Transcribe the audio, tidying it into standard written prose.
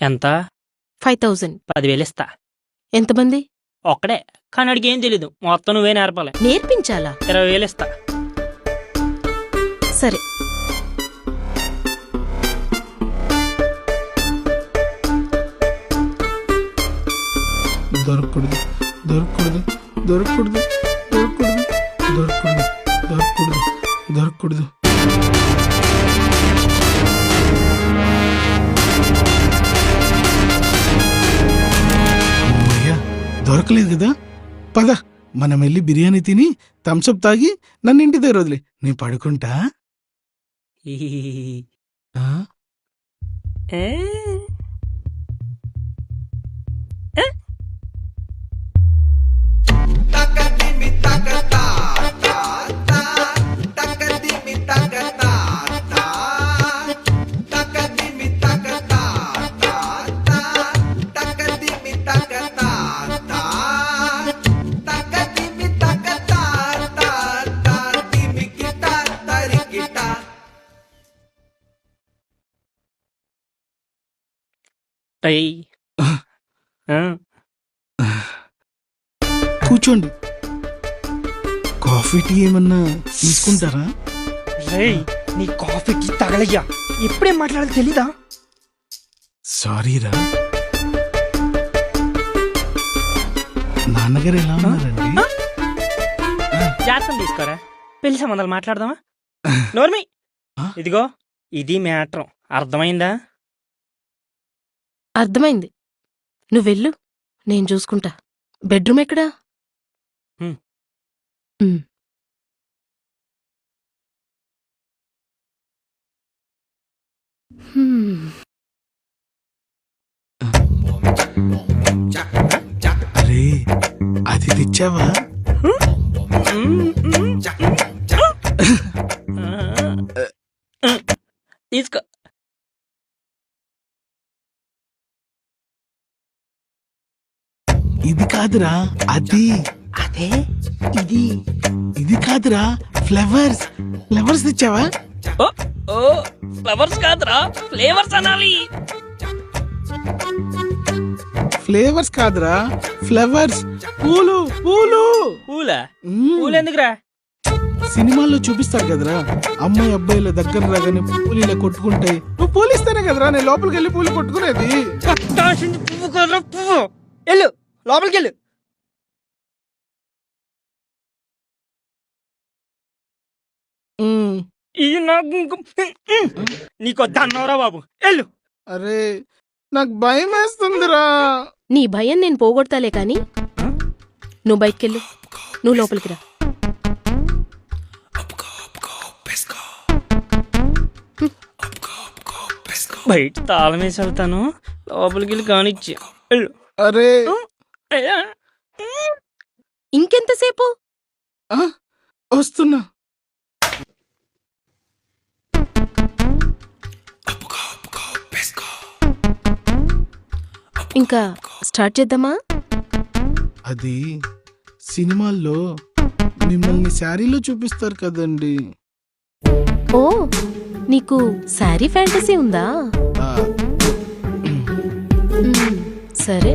ఎంత? 5000. 10,000 ఇస్తా. ఎంతమంది? ఒక్కడే, కానీ అడిగి ఏం తెలీదు. మొత్తం నువ్వే నేర్పాలి. నేర్పించాలా? 20,000 ఇస్తా. సరే. దొరకకూడదు దొరకకూడదు దొరకకూడదు దొరకకూడదు దొరకకూడదు దొరకకూడదు దొరకకూడదు. అమ్మయ్యా, దొరకలేదు కదా. పద, మనం వెళ్ళి బిర్యానీ తిని థమ్సప్ తాగి నన్ను ఇంటి దగ్గర వదిలే, నేను పడుకుంటా. ఆ? ఏ? కూర్చోండి. కాఫీ టీ ఏమన్నా తీసుకుంటారా? నీ కాఫీకి తగలయ్యా, ఎప్పుడేం మాట్లాడాలి తెలీదా? సారీరా. నాన్నగారు ఎలా ఉన్నారండి? జాతకం తీసుకోరా, పెళ్లి సంబంధాలు మాట్లాడదామా? నోర్మి, ఇదిగో ఇది మ్యాటర్, అర్థమైందా? అర్థమైంది. నువ్వెళ్ళు, నేను చూసుకుంటా. బెడ్రూమ్ ఎక్కడా? అరే, అది తెచ్చావా? తీసుకో. ఇది కాదురా, అది. అదే ఇది. ఇది కాదురా, ఫ్లవర్స్. ఫ్లవర్స్ తెచ్చావా? ఓ ఓ, ఫ్లవర్స్ కాదురా, ఫ్లేవర్స్ అనాలి. ఫ్లేవర్స్ కాదురా, ఫ్లవర్స్. పూలు పూలు. పూలా? పూలు ఎందుకురా? సినిమాల్లో చూపిస్తారు కదరా, అమ్మాయి అబ్బాయిల దగ్గర రాగానే పూలు ఇలా కొట్టుకుంటాయి. నువ్వు పూలు ఇస్తేనే కదరా నేను లోపలికి వెళ్ళి పూలు కొట్టుకునేది. పువ్వు కదరా, పువ్వు. వెళ్ళు లోపలికి వెళ్ళు. నీకు దన్నవరా బాబు, వెళ్ళు. అరే, నాకు భయం వేస్తుందిరా. నీ భయం నేను పోగొడతాలే కాని నువ్వు బయటికెళ్ళు, నువ్వు లోపలికి రా. బయట తాళం వేసి వెళ్తాను, లోపలికి వెళ్ళి కానిచ్చి వెళ్ళు. అరే, ఇంకెంతసేపు? వస్తున్నా. ఇంకా స్టార్ట్ చేద్దామా? అది సినిమాల్లో మిమ్మల్ని శారీలో చూపిస్తారు కదండి. ఓ, నీకు శారీ ఫ్యాంటసీ ఉందా? ఆ, సరే.